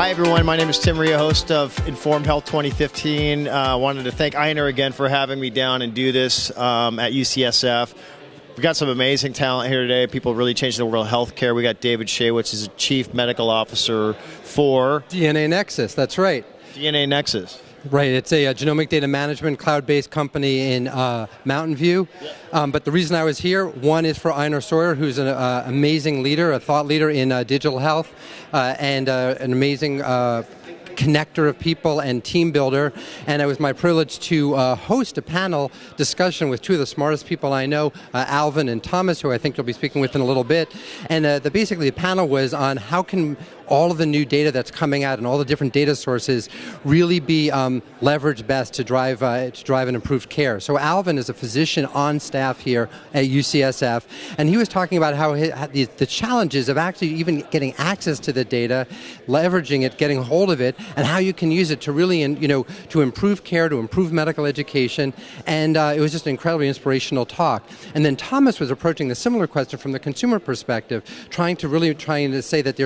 Hi everyone, my name is Tim Reha, host of Informed Health 2015. Wanted to thank Einar again for having me down and do this at UCSF. We've got some amazing talent here today, people really changing the world of healthcare. We got David Schawitz, who's the Chief Medical Officer for DNAnexus, that's right. DNAnexus. Right, it's a genomic data management cloud-based company in Mountain View. But the reason I was here, one is for Einar Sawyer, who's an amazing leader, a thought leader in digital health, and an amazing connector of people and team builder. And it was my privilege to host a panel discussion with two of the smartest people I know, Alvin and Thomas, who I think you'll be speaking with in a little bit. And basically the panel was on how can all of the new data that's coming out and all the different data sources really be leveraged best to drive an improved care. So Alvin is a physician on staff here at UCSF, and he was talking about how the challenges of actually even getting access to the data, leveraging it, getting hold of it, and how you can use it to really, to improve care, to improve medical education, and it was just an incredibly inspirational talk. And then Thomas was approaching the similar question from the consumer perspective, trying to say that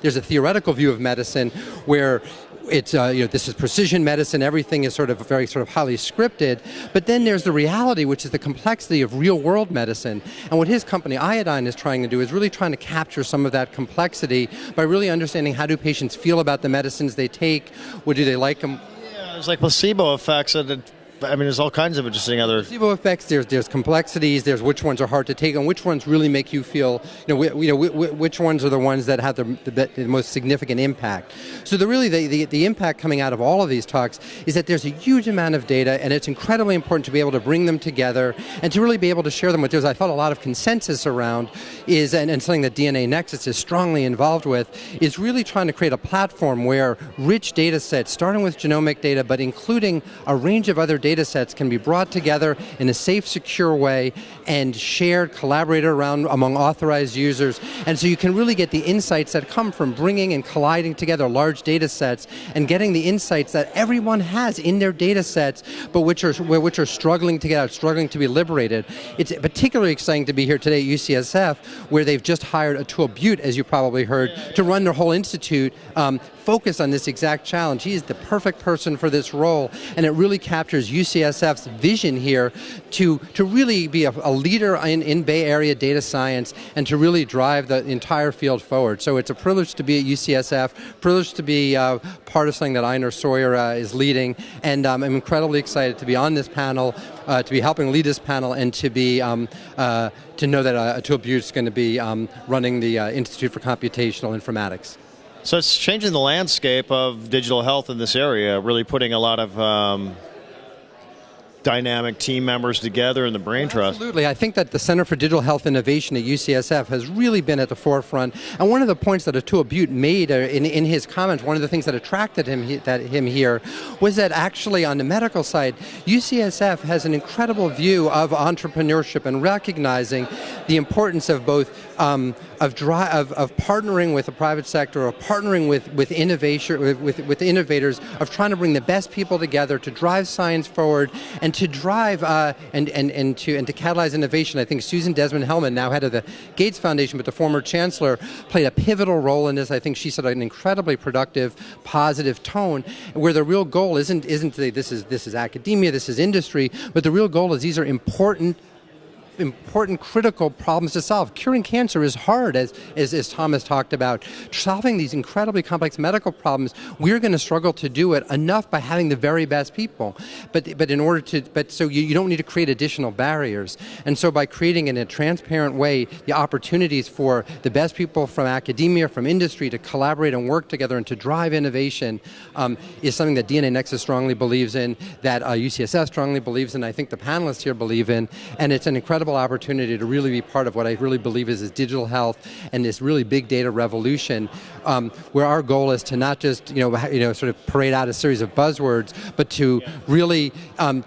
there's a theoretical view of medicine where it's this is precision medicine, everything is very highly scripted, but then there's the reality, which is the complexity of real world medicine. And what his company Iodine is trying to do is really trying to capture some of that complexity by really understanding how do patients feel about the medicines they take, what do they like them. Yeah, there's like placebo effects and there's all kinds of interesting other placebo effects. There's complexities. There's which ones are hard to take, and which ones really make you feel. Which ones are the ones that have the most significant impact. So the impact coming out of all of these talks is that there's a huge amount of data, and it's incredibly important to be able to bring them together and to really be able to share them. Which I thought a lot of consensus around is, and something that DNAnexus is strongly involved with, is really trying to create a platform where rich data sets, starting with genomic data, but including a range of other data sets, can be brought together in a safe, secure way and shared, collaborated around among authorized users. And so you can really get the insights that come from bringing and colliding together large data sets and getting the insights that everyone has in their data sets, but which are struggling to get out, struggling to be liberated. It's particularly exciting to be here today at UCSF, where they've just hired Atul Butte, as you probably heard, to run their whole institute, focused on this exact challenge. He is the perfect person for this role, and it really captures UCSF's vision here to really be a leader in Bay Area data science and to really drive the entire field forward. So it's a privilege to be at UCSF, privilege to be part of something that Einar Sawyer is leading, and I'm incredibly excited to be on this panel, to be helping lead this panel, and to be to know that Atul Butte is going to be running the Institute for Computational Informatics. So it's changing the landscape of digital health in this area, really putting a lot of dynamic team members together in the brain trust. Absolutely. I think that the Center for Digital Health Innovation at UCSF has really been at the forefront. And one of the points that Atul Butte made in his comments, one of the things that attracted him here, was that actually on the medical side, UCSF has an incredible view of entrepreneurship and recognizing the importance of both of partnering with the private sector, of partnering with innovators, of trying to bring the best people together to drive science forward and to drive and to catalyze innovation. I think Susan Desmond-Hellmann, now head of the Gates Foundation, but the former chancellor, played a pivotal role in this. I think she set an incredibly productive, positive tone, where the real goal isn't this is academia, this is industry, but the real goal is these are important, critical problems to solve. Curing cancer is hard, as Thomas talked about. Solving these incredibly complex medical problems, we're going to struggle to do it enough by having the very best people. So you don't need to create additional barriers. And so by creating in a transparent way the opportunities for the best people from academia, from industry to collaborate and work together and to drive innovation is something that DNAnexus strongly believes in, that UCSF strongly believes in, I think the panelists here believe in, and it's an incredible opportunity to really be part of what I really believe is digital health and this really big data revolution, where our goal is to not just sort of parade out a series of buzzwords, but to really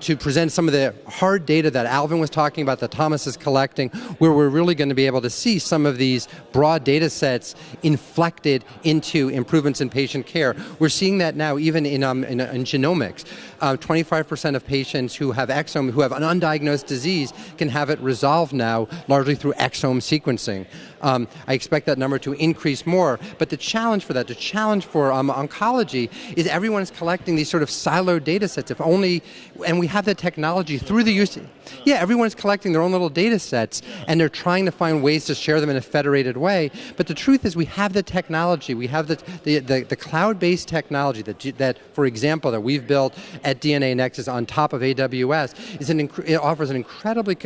to present some of the hard data that Alvin was talking about, that Thomas is collecting, where we're really going to be able to see some of these broad data sets inflected into improvements in patient care. We're seeing that now even in genomics. 25% of patients who have exome, who have an undiagnosed disease, can have it resolved now largely through exome sequencing. I expect that number to increase more, but the challenge for oncology is everyone's collecting these sort of siloed data sets. If only, and we have the technology through the use. Yeah, everyone's collecting their own little data sets, and they're trying to find ways to share them in a federated way. But the truth is, we have the technology. We have the cloud-based technology that, for example, that we've built at DNAnexus on top of AWS. It offers an incredibly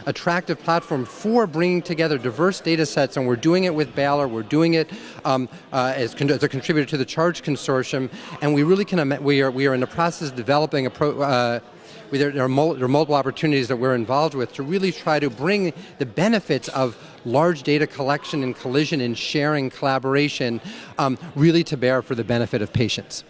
attractive platform for bringing together diverse data sets, and we're doing it with Baylor. We're doing it as a contributor to the Charge Consortium, and we really we are in the process of developing there are multiple opportunities that we're involved with to really try to bring the benefits of large data collection and collision and sharing collaboration really to bear for the benefit of patients.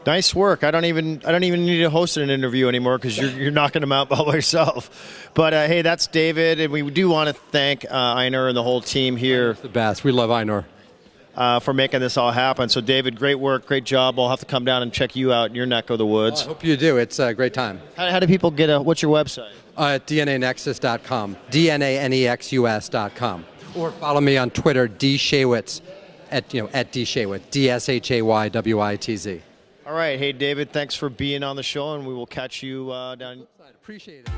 Nice work. I don't even need to host an interview anymore because you're knocking them out all by yourself. But hey, that's David, and we do want to thank Einar and the whole team here. It's the best. We love Einar. For making this all happen. So David, great work, great job. I'll have to come down and check you out in your neck of the woods. I hope you do. It's a great time. How do people get what's your website? At DNAnexus.com, DNAnexus.com. Or follow me on Twitter, Schawitz, at DShaywitz, DShaywitz. All right. Hey, David, thanks for being on the show, and we will catch you down. Appreciate it.